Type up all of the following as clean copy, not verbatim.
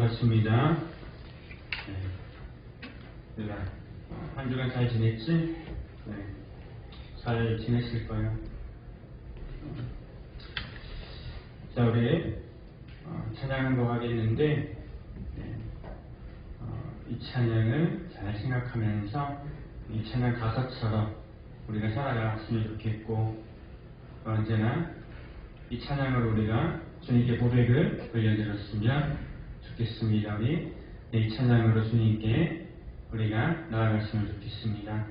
반갑습니다. 내가 한 주간 잘 지냈지? 네. 잘 지냈을 거예요. 자, 우리 찬양도 하겠는데 이 찬양을 잘 생각하면서 이 찬양 가사처럼 우리가 살아갔으면 좋겠고, 언제나 이 찬양을 우리가 주님께 고백을 돌려드렸으면 좋겠습니다. 우리 이 찬양으로 주님께 우리가 나아갔으면 좋겠습니다.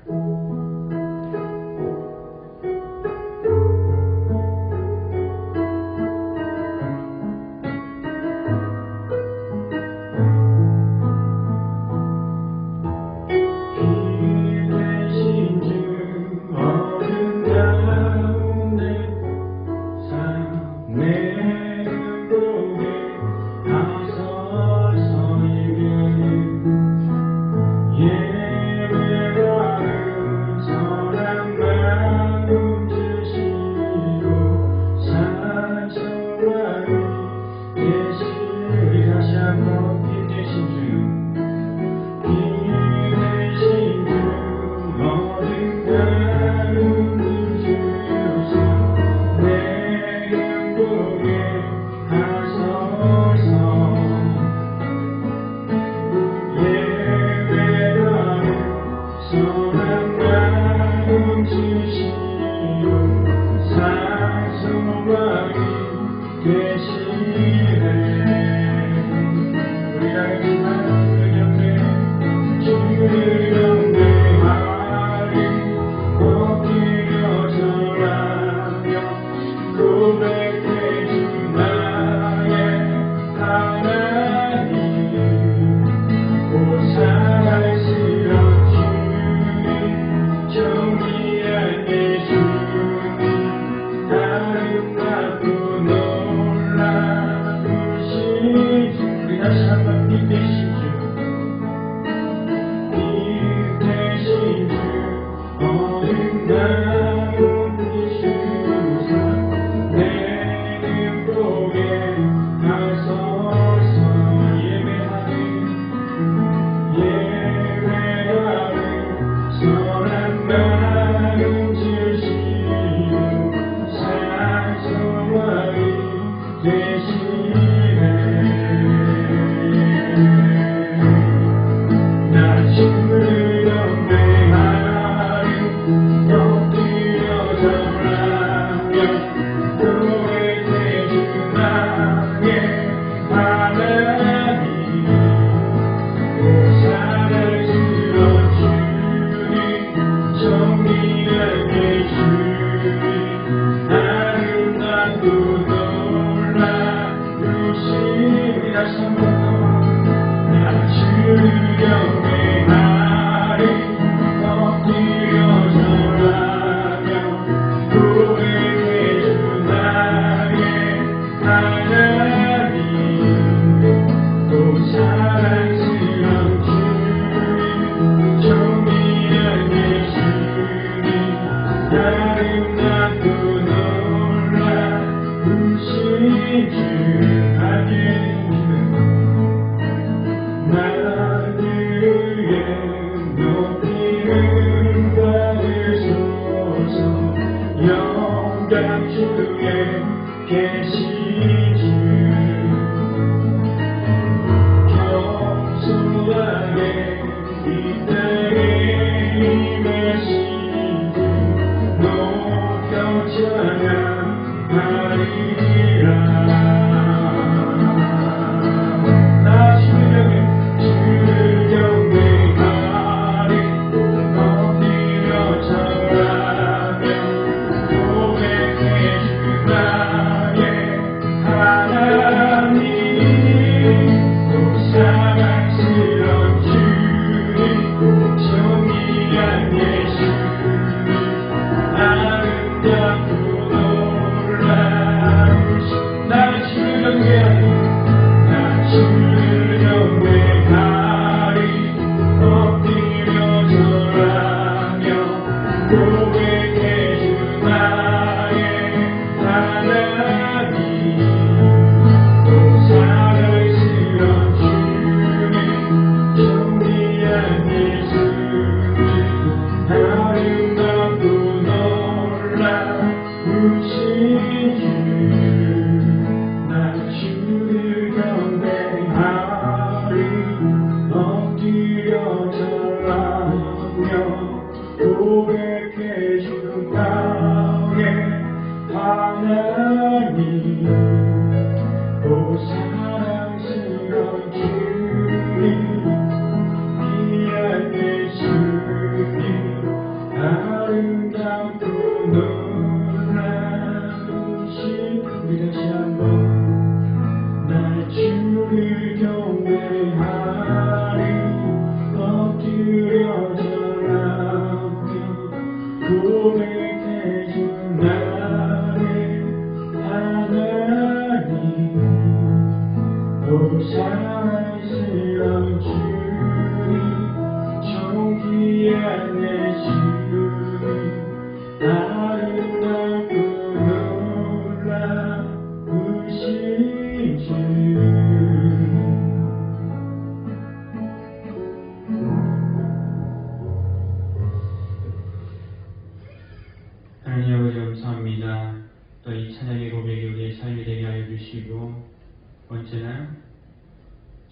주의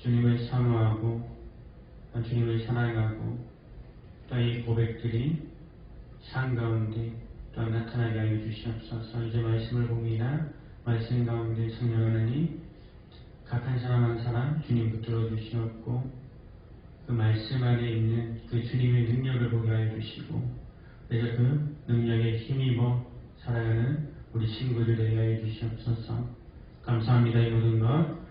주님을 사모하고 주님을 사랑하고 또 이 고백들이 삶 가운데 또 나타나게 하여 주시옵소서. 이제 말씀을 봅니다. 말씀 가운데 성령 하나님 각 한 사람 한 사람 주님 붙들어 주시옵고 그 말씀 안에 있는 그 주님의 능력을 보게 하여 주시고 그래서 그 능력에 힘입어 살아가는 우리 친구들 되게 하여 주시옵소서. 감사합니다. 이 모든 것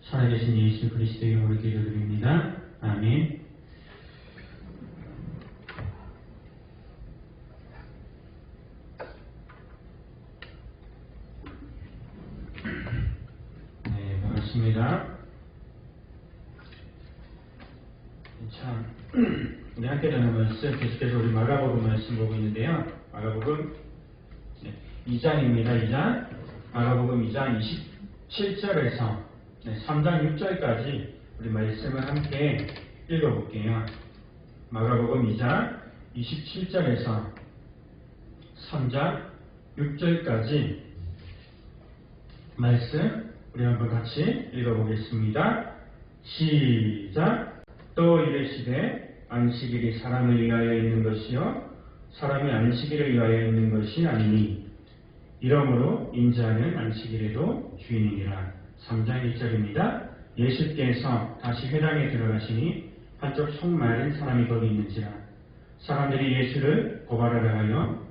살아계신 예수 그리스도의 이름으로 기도드립니다. 아멘. 네, 반갑습니다. 참, 우리 함께 나눈 말씀 계속해서 우리 마가복음 말씀 보고 있는데요. 마가복음 2장입니다. 2장 마가복음 2장 27절에서 3장 6절까지 우리 말씀을 함께 읽어볼게요. 마가복음 2장 27절에서 3장 6절까지 말씀 우리 한번 같이 읽어보겠습니다. 시작. 또 이르시되 안식일이 사람을 위하여 있는 것이요 사람이 안식일을 위하여 있는 것이 아니니 이러므로 인자는 안식일에도 주인이니라. 3장 1절입니다. 예수께서 다시 회당에 들어가시니 한쪽 손 마른 사람이 거기 있는지라. 사람들이 예수를 고발하려 하여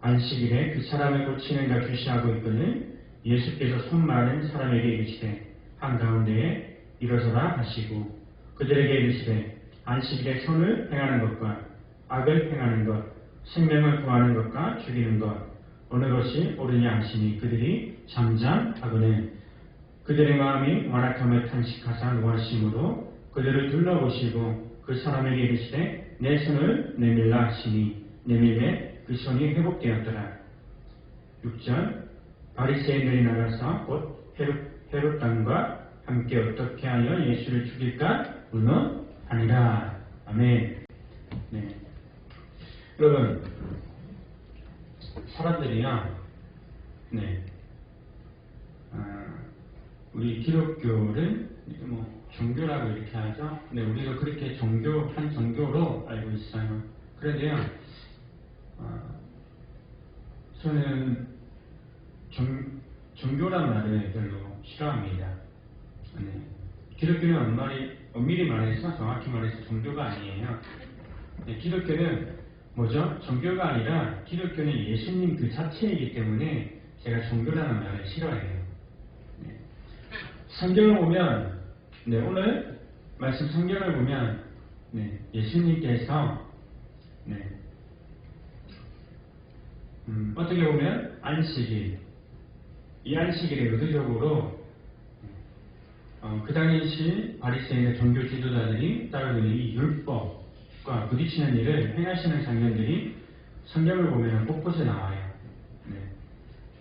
안식일에 그 사람을 고치는가 주시하고 있거늘 예수께서 손 마른 사람에게 이르시되 한가운데에 일어서라 하시고 그들에게 이르시되 안식일에 선을 행하는 것과 악을 행하는 것 생명을 구하는 것과 죽이는 것 어느 것이 옳으냐 하시니 그들이 잠잠하거늘 그들의 마음이 완악함을 탄식하사 노하심으로 그들을 둘러보시고 그 사람에게 이르시되 내 손을 내밀라 하시니 내밀매 그 손이 회복되었더라. 6절 바리새인들이 나가서 곧 헤롯 왕과 함께 어떻게 하여 예수를 죽일까 의논하니라. 아멘. 네. 여러분 사람들이요. 네. 우리 기독교를 종교라고 이렇게 하죠. 네, 우리도 그렇게 한 종교로 알고 있어요. 그런데요, 저는 종교란 말을 별로 싫어합니다. 네. 기독교는 엄밀히 말해서 정확히 말해서 종교가 아니에요. 네, 기독교는 뭐죠? 종교가 아니라 기독교는 예수님 그 자체이기 때문에 제가 종교라는 말을 싫어해요. 네. 성경을 보면 오늘 말씀 성경을 보면 예수님께서 어떻게 보면 안식일 이 안식일에 의도적으로 그 당시 바리새인의 종교 지도자들이 따르는 이 율법과 부딪히는 일을 행하시는 장면들이 성경을 보면 곳곳에 나와요.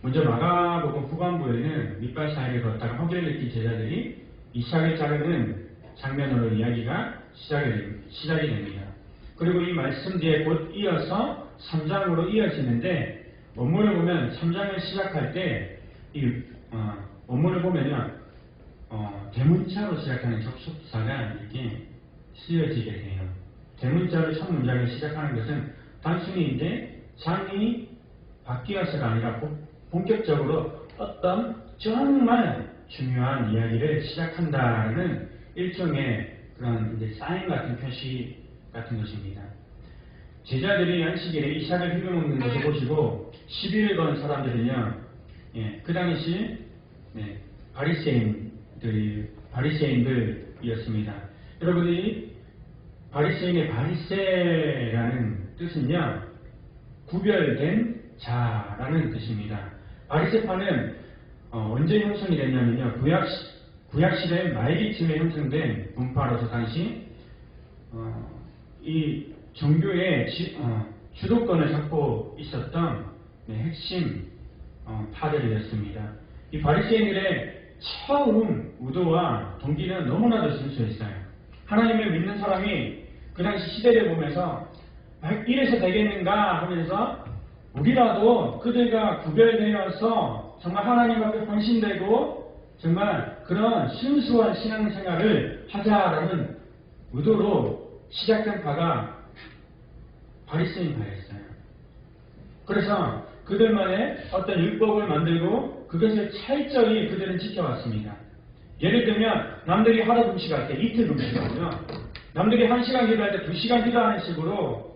먼저 마가복음 후반부에는 밑발 사이를 걷다가 허기를 느낀 제자들이 이삭을 자르는 장면으로 이야기가 시작이 됩니다. 그리고 이 말씀 뒤에 곧 이어서 3장으로 이어지는데 원문을 보면 3장을 시작할 때 이 원문을 보면요 대문자로 시작하는 접속사가 이렇게 쓰여지게 돼요. 대문자로 첫 문장을 시작하는 것은 단순히 이제 장이 바뀌어서가 아니라 본격적으로 어떤 정말 중요한 이야기를 시작한다는 일종의 그런 이제 사인 같은 표시 같은 것입니다. 제자들이 안식일에 이삭을 휘두르는 것을 보시고 시비를 건 사람들은요, 그 당시 바리새인들이었습니다. 여러분이 바리새인의 바리새라는 뜻은요, 구별된 자라는 뜻입니다. 바리새파는 언제 형성이 됐냐면요, 구약시대 말기쯤에 형성된 분파로서 당시 이 종교의 주도권을 잡고 있었던 핵심 파들이었습니다. 이 바리새인들의 처음 의도와 동기는 너무나도 순수했어요. 하나님을 믿는 사람이 그 당시 시대를 보면서 이래서 되겠는가 하면서 우리라도 그들과 구별되어서 정말 하나님 앞에 헌신되고 정말 그런 순수한 신앙생활을 하자라는 의도로 시작된 바가 바리새인 바였어요. 그래서 그들만의 어떤 율법을 만들고 그것을 철저히 그들은 지켜왔습니다. 예를 들면 남들이 하루 금식할 때 이틀 금식하고요. 남들이 1시간 기도할 때 2시간 기도하는 식으로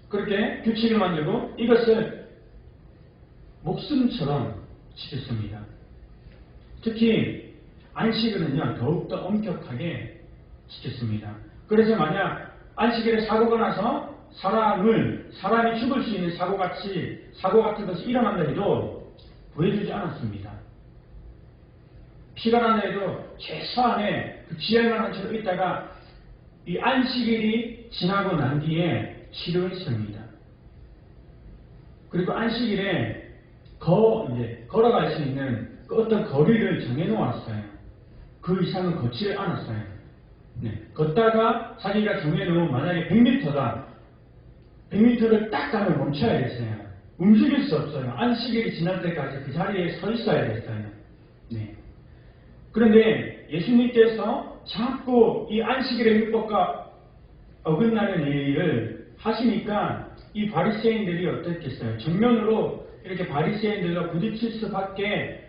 그렇게 규칙을 만들고 이것을 목숨처럼 지켰습니다. 특히 안식일은요 더욱더 엄격하게 지켰습니다. 그래서 만약 안식일에 사고가 나서 사람이 죽을 수 있는 사고 같은 것이 일어난다 해도 구해주지 않았습니다. 피가 난다 해도 최소한의 그 지혈만한 채로 있다가 이 안식일이 지나고 난 뒤에 치료했습니다. 그리고 안식일에 걸어갈 수 있는 그 어떤 거리를 정해놓았어요. 그 이상은 걷지를 않았어요. 걷다가 자기가 정해놓은 만약에 100m다. 100m를 딱 가면 멈춰야 됐어요. 움직일 수 없어요. 안식일이 지날 때까지 그 자리에 서 있어야 됐어요. 그런데 예수님께서 자꾸 이 안식일의 율법과 어긋나는 일을 하시니까 이 바리새인들이 어떻겠어요? 정면으로 이렇게 바리새인들과 부딪힐 수밖에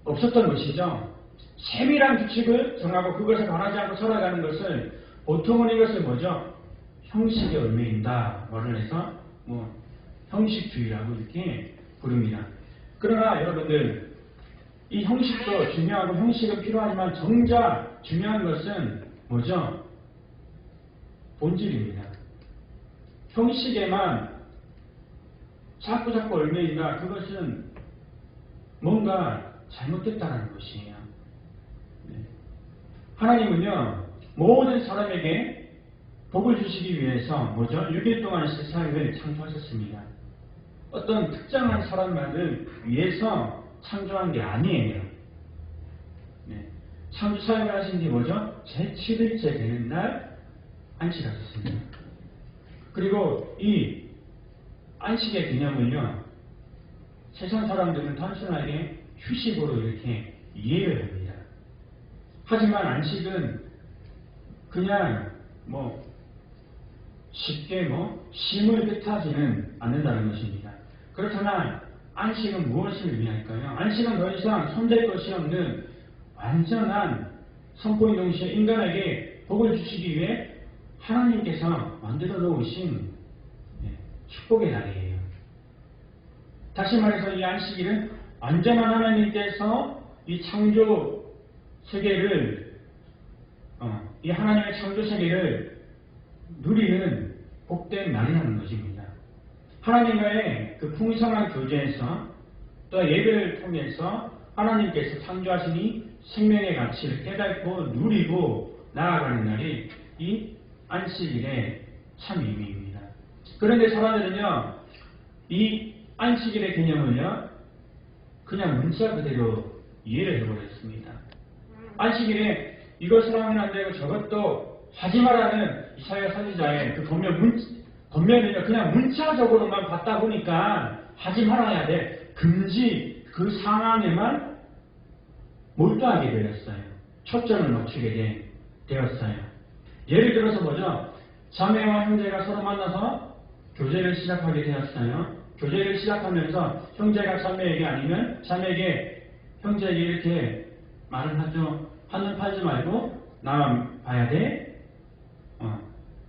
없었던 것이죠. 세밀한 규칙을 정하고 그것에 반하지 않고 살아가는 것을 보통은 이것을 뭐죠? 형식에 얽매인다 말을 해서 형식주의라고 이렇게 부릅니다. 그러나 여러분들 이 형식도 중요하고 형식은 필요하지만 정작 중요한 것은 뭐죠? 본질입니다. 형식에만 자꾸 얽매인다. 그것은 뭔가 잘못됐다는 것이에요. 하나님은요 모든 사람에게 복을 주시기 위해서 뭐죠? 6일 동안 세상을 창조하셨습니다. 어떤 특정한 사람만을 위해서 창조한 게 아니에요. 창조 사역을 하신 게 뭐죠? 제7일째 되는 날 안식하셨습니다. 그리고 이 안식의 개념을요 세상 사람들은 단순하게 휴식으로 이렇게 이해를 합니다. 하지만 안식은 그냥 쉽게 심을 뜻하지는 않는다는 것입니다. 그렇다면 안식은 무엇을 의미할까요? 안식은 더 이상 손댈 것이 없는 완전한 선포인 동시에 인간에게 복을 주시기 위해 하나님께서 만들어 놓으신 축복의 날이에요. 다시 말해서 이 안식일은 완전한 하나님께서 이 창조 세계를 이 하나님의 창조 세계를 누리는 복된 날이라는 것입니다. 하나님과의 그 풍성한 교제에서 또 예배를 통해서 하나님께서 창조하신 이 생명의 가치를 깨닫고 누리고 나아가는 날이 이 안식일의 참 의미입니다. 그런데 사람들은요 이 안식일의 개념을요 그냥 문자 그대로 이해를 해버렸습니다. 안식일에 이것을 하면 안 되고 저것도 하지 말라는 이사야 선지자의 그 권면을 그냥 문자적으로만 받다 보니까 하지 말아야 돼. 금지 그 상황에만 몰두하게 되었어요. 초점을 맞추게 되었어요. 예를 들어서 뭐죠? 자매와 형제가 서로 만나서 교제를 시작하게 되었어요. 교제를 시작하면서 형제가 자매에게 아니면 자매에게 형제에게 이렇게 말을 하죠. 한눈 팔지 말고 나만 봐야 돼.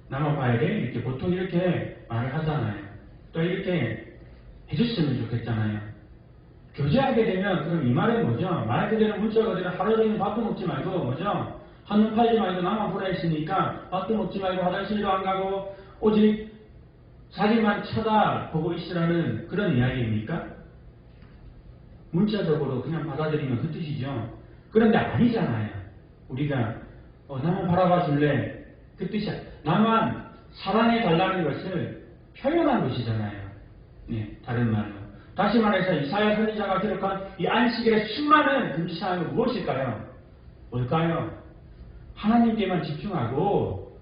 나만 봐야 돼. 이렇게 보통 이렇게 말을 하잖아요. 또 이렇게 해줬으면 좋겠잖아요. 교제하게 되면 그럼 이 말은 뭐죠? 말 그대로 문자 그대로 하루 종일 밥도 먹지 말고 뭐죠? 한눈 팔지 말고 나만 보라 했으니까 밥도 먹지 말고 화장실도 안 가고 오직 자기만 쳐다보고 있으라는 그런 이야기입니까? 문자적으로 그냥 받아들이면 그 뜻이죠. 그런데 아니잖아요. 우리가 나만 바라봐 줄래? 그 뜻이야. 나만 사랑해 달라는 것을 표현한 것이잖아요. 다른 말로. 다시 말해서 이사야 선지자가 기록한 이 안식일의 수많은 금지사항은 무엇일까요? 뭘까요? 하나님께만 집중하고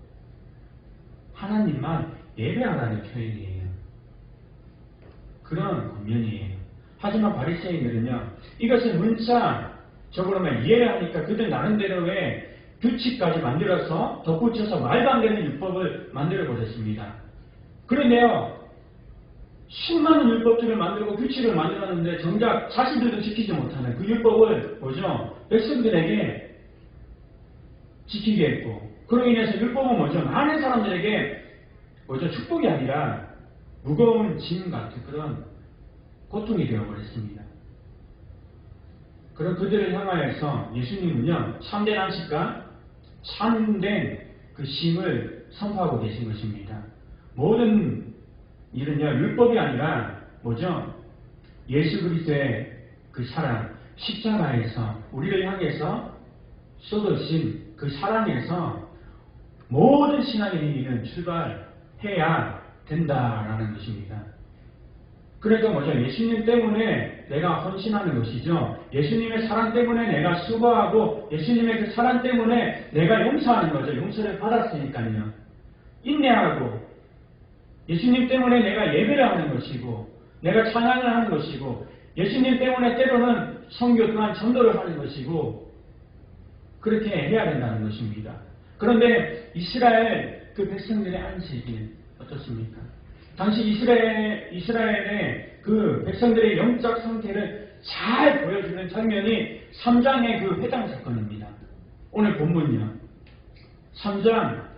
하나님만 예배하라는 표현이에요. 그런 권면이에요. 하지만 바리새인들은요 이것을 문자 저그러면 이해를 하니까 그들 나름대로의 규칙까지 만들어서 덧붙여서 말도 안 되는 율법을 만들어 버렸습니다. 그런데요, 수많은 율법들을 만들고 규칙을 만들었는데 정작 자신들도 지키지 못하는 그 율법을 뭐죠? 백성들에게 지키게 했고, 그로 인해서 율법은 뭐죠? 많은 사람들에게 뭐죠? 축복이 아니라 무거운 짐 같은 그런 고통이 되어버렸습니다. 그런 그들을 향하여서 예수님은요, 참된 안식과 참된 그 쉼을 선포하고 계신 것입니다. 모든 일은요, 율법이 아니라 뭐죠? 예수 그리스도의 그 사랑, 십자가에서 우리를 향해서 쏟으신 그 사랑에서 모든 신앙의 의미는 출발해야 된다라는 것입니다. 그러니까 뭐죠? 예수님 때문에 내가 헌신하는 것이죠. 예수님의 사랑 때문에 내가 수고하고 예수님의 그 사랑 때문에 내가 용서하는 거죠. 용서를 받았으니까요. 인내하고 예수님 때문에 내가 예배를 하는 것이고 내가 찬양을 하는 것이고 예수님 때문에 때로는 선교 또한 전도를 하는 것이고 그렇게 해야 된다는 것입니다. 그런데 이스라엘 그 백성들의 안식이 어떻습니까? 당시 이스라엘의 그 백성들의 영적 상태를 잘 보여주는 장면이 3장의 그 회당 사건입니다. 오늘 본문이요. 3장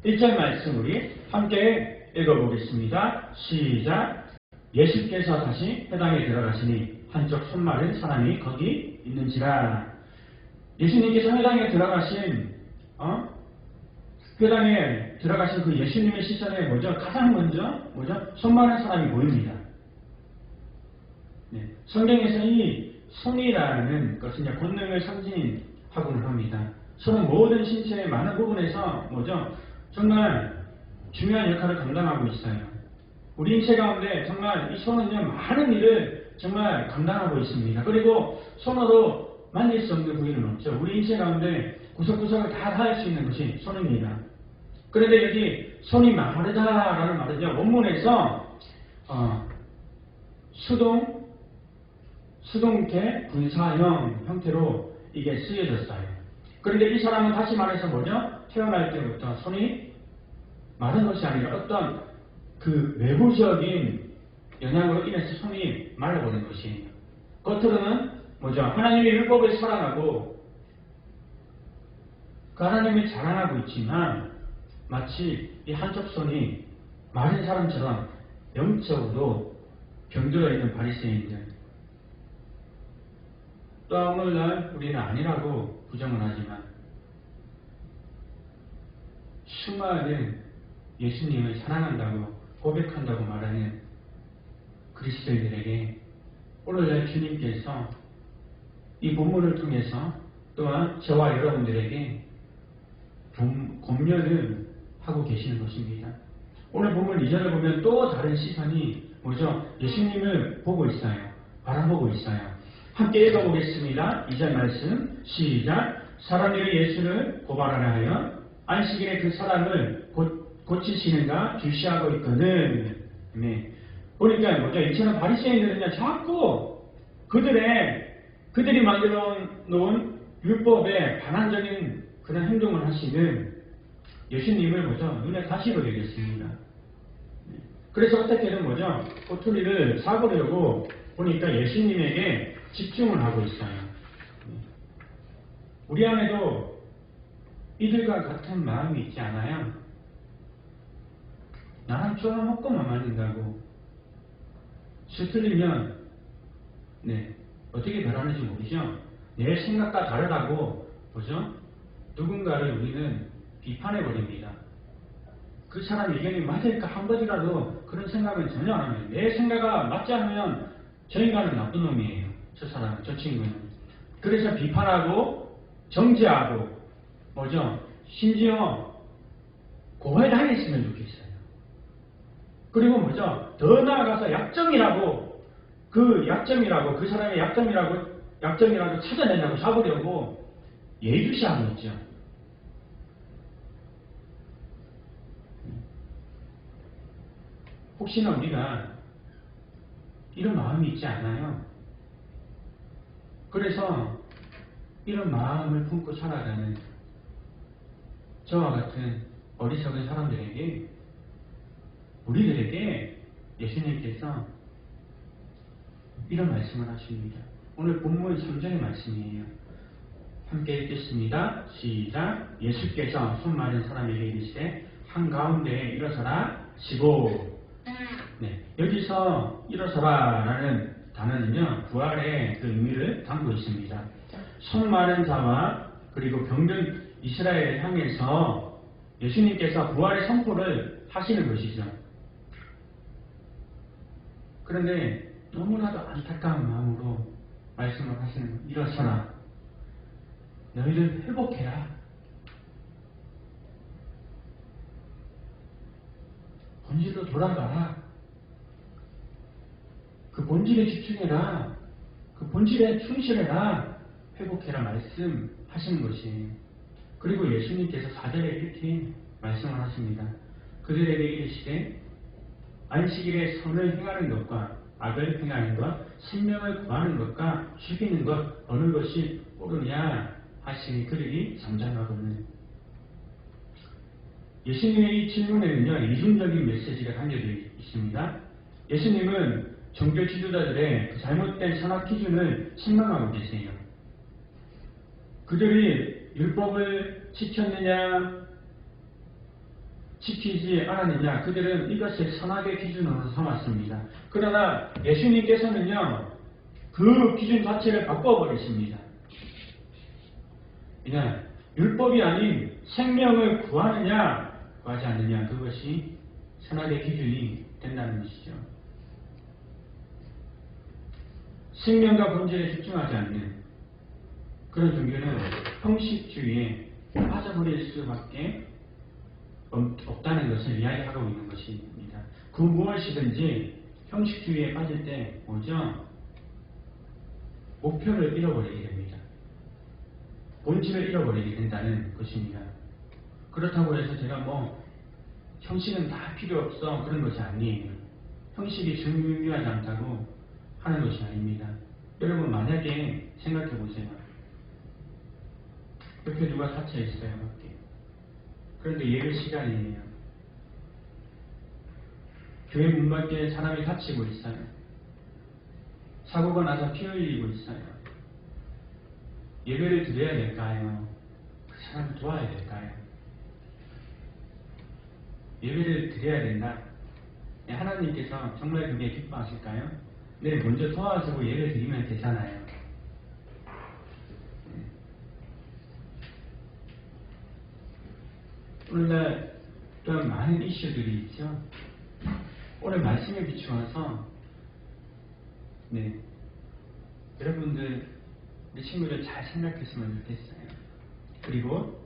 1절 말씀 우리 함께 읽어보겠습니다. 시작. 예수께서 다시 회당에 들어가시니 한쪽 손마른 사람이 거기 있는지라. 예수님께서 회당에 들어가신 그 예수님의 시선에 뭐죠? 가장 먼저 뭐죠? 손마른 사람이 보입니다. 네. 성경에서 이 손이라는 것은 권능을 상징하고는 합니다. 손은 모든 신체의 많은 부분에서 뭐죠? 정말 중요한 역할을 감당하고 있어요. 우리 인체 가운데 정말 이 손은요, 많은 일을 정말 감당하고 있습니다. 그리고 손으로 만질 수 없는 부위는 없죠. 우리 인체 가운데 구석구석을 다 닿을 수 있는 것이 손입니다. 그런데 여기 손이 마르다라는 말은요, 원문에서 수동태 분사형 형태로 이게 쓰여졌어요. 그런데 이 사람은 다시 말해서 뭐죠? 태어날 때부터 손이 마른 것이 아니라 어떤 그 외부적인 영향으로 인해서 손이 말라버린 것이에요. 겉으로는 뭐죠? 하나님의 율법을 사랑하고 그 하나님을 자랑하고 있지만 마치 이 한쪽 손이 마른 사람처럼 영적으로 병들어 있는 바리새인들. 또 오늘날 우리는 아니라고 부정을 하지만 수많은 예수님을 사랑한다고 고백한다고 말하는 그리스도인들에게 오늘날 주님께서 이 본문을 통해서 또한 저와 여러분들에게 권면을 하고 계시는 것입니다. 오늘 본문 2절을 보면 또 다른 시선이 뭐죠? 예수님을 보고 있어요. 바라보고 있어요. 함께 읽어보겠습니다. 2절 말씀 시작. 사람들이 예수를 고발하려 하여 안식일에 그 사람을 고치시는가 주시하고 있거든. 네. 보니까 뭐죠? 이처럼 바리새인들은요, 자꾸 그들이 만들어 놓은 율법에 반항적인 그런 행동을 하시는 예수님을 뭐죠? 눈에 가시로 여겼습니다. 그래서 어떻게든 뭐죠? 꼬투리를 잡으려고 보니까 예수님에게 집중을 하고 있어요. 우리 안에도 이들과 같은 마음이 있지 않아요? 나랑 조금 먹고만 맞는다고 틀리면 어떻게 변하는지 모르죠? 내 생각과 다르다고 뭐죠? 누군가를 우리는 비판해버립니다. 그 사람 의견이 맞을까 한 번이라도 그런 생각은 전혀 안 합니다. 내 생각과 맞지 않으면 저 인간은 나쁜 놈이에요. 저 사람, 저 친구는. 그래서 비판하고 정죄하고 뭐죠? 심지어 고해 당했으면 좋겠어요. 그리고 뭐죠? 더 나아가서 약점이라고 그 사람의 약점이라고 찾아내냐고 잡으려고 예주시하고 있죠. 혹시나 우리가 이런 마음이 있지 않아요? 그래서 이런 마음을 품고 살아가는 저와 같은 어리석은 사람들에게, 우리들에게 예수님께서 이런 말씀을 하십니다. 오늘 본문 3절의 말씀이에요. 함께 읽겠습니다. 시작. 예수께서 손 마른 사람에게 이르시되 한가운데에 일어서라 하시고. 네, 여기서 일어서라 라는 단어는요, 부활의 그 의미를 담고 있습니다. 손 마른 자와 그리고 병든 이스라엘을 향해서 예수님께서 부활의 선포를 하시는 것이죠. 그런데 너무나도 안타까운 마음으로 말씀을 하시는 거예요. 일어서라. 너희를 회복해라. 본질로 돌아가라. 그 본질에 집중해라. 그 본질에 충실해라. 회복해라 말씀하시는 것이에요. 그리고 예수님께서 4절에 이렇게 말씀을 하십니다. 그들에게 이르시되 안식일에 선을 행하는 것과 악을 행하는 것, 생명을 구하는 것과 죽이는 것 어느 것이 옳으냐 하시니 그들이 잠잠하거늘. 예수님의 이 질문에는요, 이중적인 메시지가 담겨져 있습니다. 예수님은 종교 지도자들의 그 잘못된 선악 기준을 책망하고 계세요. 그들이 율법을 지켰느냐 지키지 않았느냐, 그들은 이것을 선악의 기준으로 삼았습니다. 그러나 예수님께서는요, 그 기준 자체를 바꿔버리십니다. 그냥 율법이 아닌 생명을 구하느냐 구하지 않느냐, 그것이 선악의 기준이 된다는 것이죠. 생명과 본질에 집중하지 않는 그런 종교는 형식주의에 빠져버릴 수밖에 없다는 것을 이야기하고 있는 것입니다. 그 무엇이든지 형식주의에 빠질 때 뭐죠? 목표를 잃어버리게 됩니다. 본질을 잃어버리게 된다는 것입니다. 그렇다고 해서 제가 형식은 다 필요 없어 그런 것이 아니에요. 형식이 중요하지 않다고 하는 것이 아닙니다. 여러분 만약에 생각해 보세요. 옆에 누가 닫혀 있어요, 밖에. 그런데 예배 시간이에요. 교회 문 밖에 사람이 다치고 있어요. 사고가 나서 피 흘리고 있어요. 예배를 드려야 될까요? 그 사람을 도와야 될까요? 예배를 드려야 된다. 하나님께서 정말 그게 기뻐하실까요? 네, 먼저 도와주고 예배 드리면 되잖아요. 오늘날 또한 많은 이슈들이 있죠. 오늘 말씀에 비추어서 여러분들, 우리 친구들 잘 생각했으면 좋겠어요. 그리고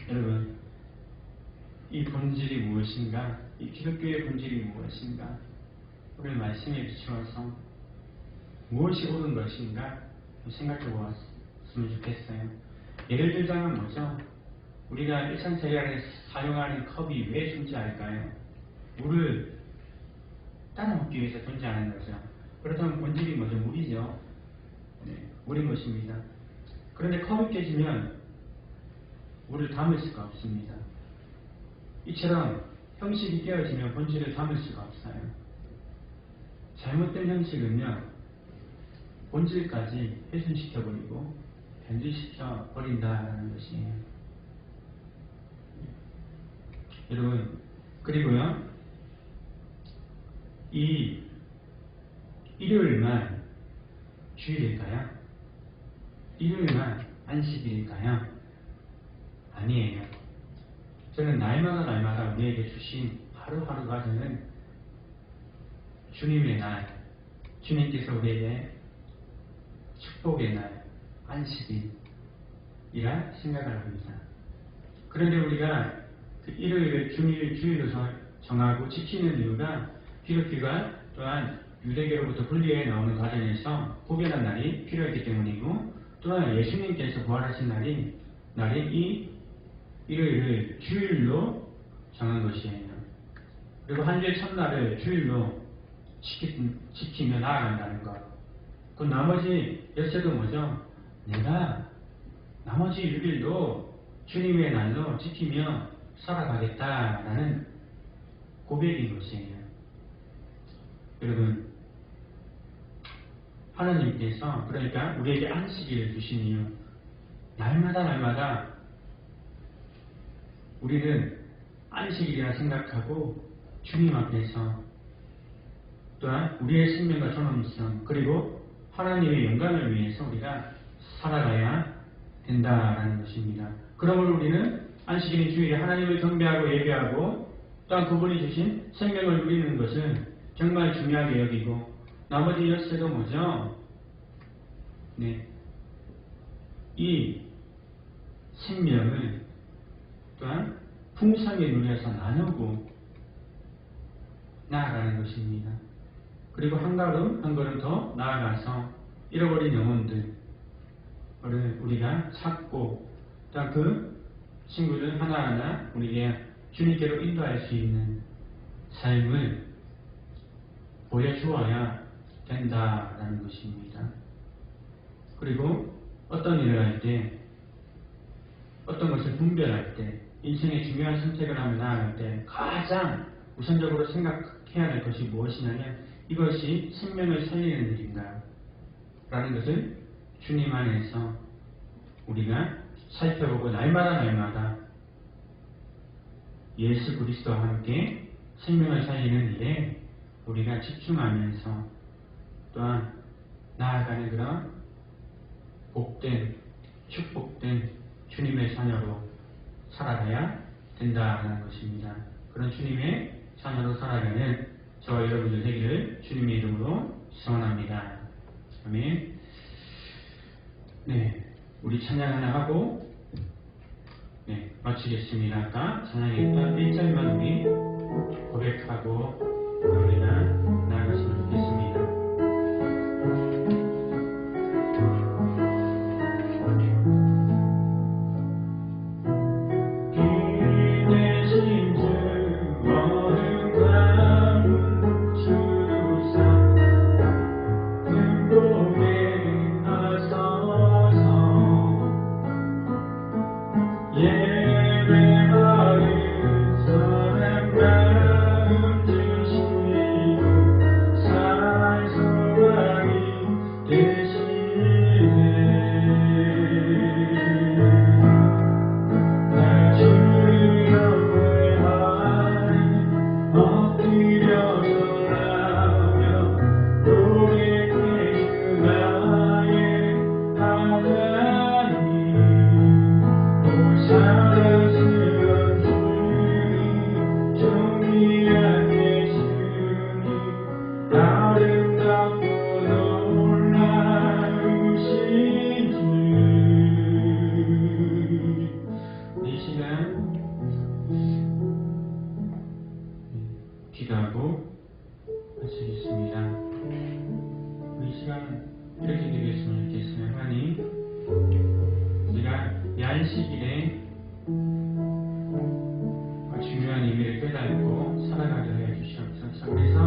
여러분, 이 본질이 무엇인가, 이 기독교의 본질이 무엇인가, 오늘 말씀에 비추어서 무엇이 옳은 것인가 생각해 보았으면 좋겠어요. 예를 들자면 뭐죠? 우리가 일상생활에 사용하는 컵이 왜 존재할까요? 물을 따라 먹기 위해서 존재하는 거죠. 그렇다면 본질이 뭐죠? 물이죠. 물인 것입니다. 그런데 컵이 깨지면 물을 담을 수가 없습니다. 이처럼 형식이 깨어지면 본질을 담을 수가 없어요. 잘못된 형식은요, 본질까지 훼손시켜버리고 변질시켜 버린다는 것이에요. 여러분, 그리고요, 이 일요일만 주일일까요? 일요일만 안식일일까요? 아니에요. 저는 날마다 우리에게 주신 하루하루가 저는 주님의 날, 주님께서 우리에게 축복의 날, 안식일이라 생각을 합니다. 그런데 우리가 그 일요일을 주일로 정하고 지키는 이유가 기독교가 또한 유대교로부터 분리해 나오는 과정에서 구별한 날이 필요했기 때문이고, 또한 예수님께서 부활하신 날이 이 일요일을 주일로 정한 것이에요. 그리고 한 주의 첫날을 주일로 지키며 나아간다는 것. 그 나머지 열쇠도 뭐죠? 내가 나머지 6일도 주님의 날로 지키며 살아가겠다라는 고백인 것이에요. 여러분, 하나님께서 그러니까 우리에게 안식일을 주신 이유, 날마다 우리는 안식일이라 생각하고 주님 앞에서 또한 우리의 생명과 존엄성 그리고 하나님의 영광을 위해서 우리가 살아가야 된다라는 것입니다. 그러므로 우리는 안식일인 주일에 하나님을 경배하고 예배하고 또한 그분이 주신 생명을 누리는 것을 정말 중요하게 여기고 나머지 열쇠도 뭐죠? 네, 이 생명을 또한 풍성히 누려서 나누고 나아가는 것입니다. 그리고 한 걸음 더 나아가서 잃어버린 영혼들을 우리가 찾고 또한 그 친구들 하나하나 우리에게 주님께로 인도할 수 있는 삶을 보여주어야 된다라는 것입니다. 그리고 어떤 일을 할 때, 어떤 것을 분별할 때, 인생의 중요한 선택을 하며 나아갈 때 가장 우선적으로 생각해야 할 것이 무엇이냐면 이것이 생명을 살리는 일인가 라는 것을 주님 안에서 우리가 살펴보고 날마다 예수 그리스도와 함께 생명을 살리는 일에 우리가 집중하면서 또한 나아가는 그런 복된 축복된 주님의 자녀로 살아가야 된다는 것입니다. 그런 주님의 자녀로 살아가는 저와 여러분들 되기를 주님의 이름으로 소원합니다. 아멘. 네, 우리 찬양 하나 하고 마치겠습니다. 아까 찬양했던 1절만 우리 고백하고 우리가 나아갔으면 좋겠습니다. 기도하고 마치겠습니다. 이 시간 이렇게 기도했으면 좋겠어요. 하나님, 우리가 이 안식일에 중요한 의미를 깨닫고 살아가게 하여 주시옵소서. 그래서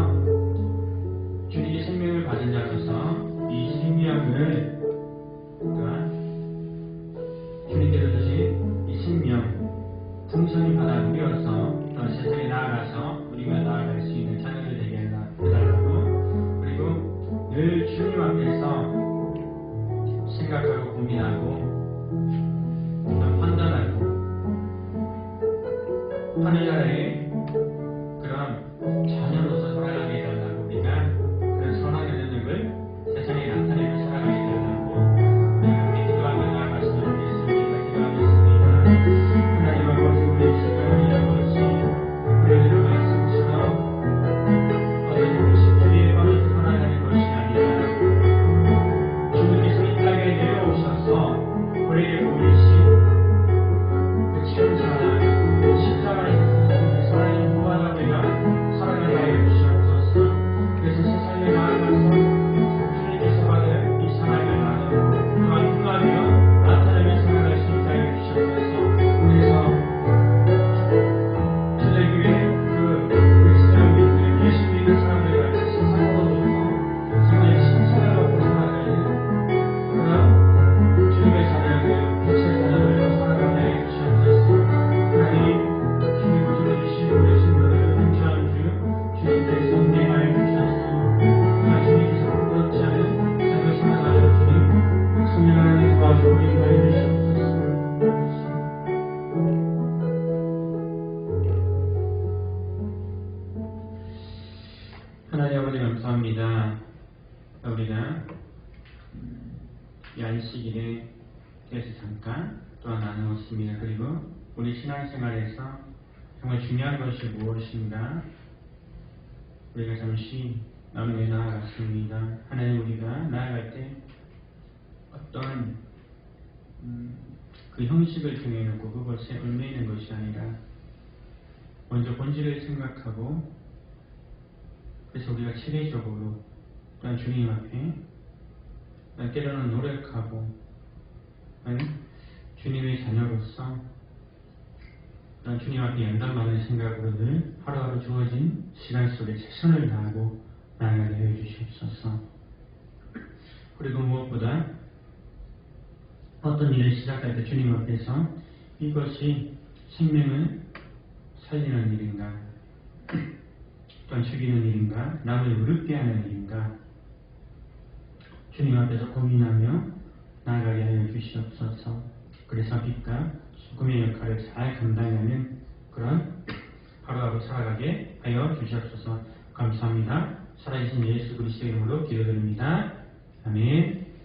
주님의 생명을 받은 자로서 이 생명을 또한 주님께서 주신 이 생명 풍성히 받아 누려서 또 세상에 나아가서 우리가 나아갈 수 있는 자녀들 되게 해달라고, 그리고 늘 주님 앞에서 생각하고 고민하고 판단하고 우리가 또한 나누었습니다. 그리고 우리 신앙생활에서 정말 중요한 것이 무엇인가? 우리가 잠시 나누며 나아갔습니다. 하나님 우리가 나아갈 때 어떤 그 형식을 정해놓고 그것에 얽매이는 것이 아니라 먼저 본질을 생각하고 그래서 우리가 체계적으로 또한 주님 앞에 때로는 노력하고 주님의 자녀로서 또한 주님 앞에 연단받는 생각으로 늘 하루하루 주어진 시간 속에 최선을 다하고 나아가게 해 주시옵소서. 그리고 무엇보다 어떤 일을 시작할 때 주님 앞에서 이것이 생명을 살리는 일인가 또한 죽이는 일인가 남을 의롭게 하는 일인가 주님 앞에서 고민하며 나아가게 하여 주시옵소서. 그래서 빛과 소금의 역할을 잘 감당하는 그런 하루하루 살아가게 하여 주시옵소서. 감사합니다. 살아계신 예수 그리스도의 이름으로 기도드립니다. 아멘.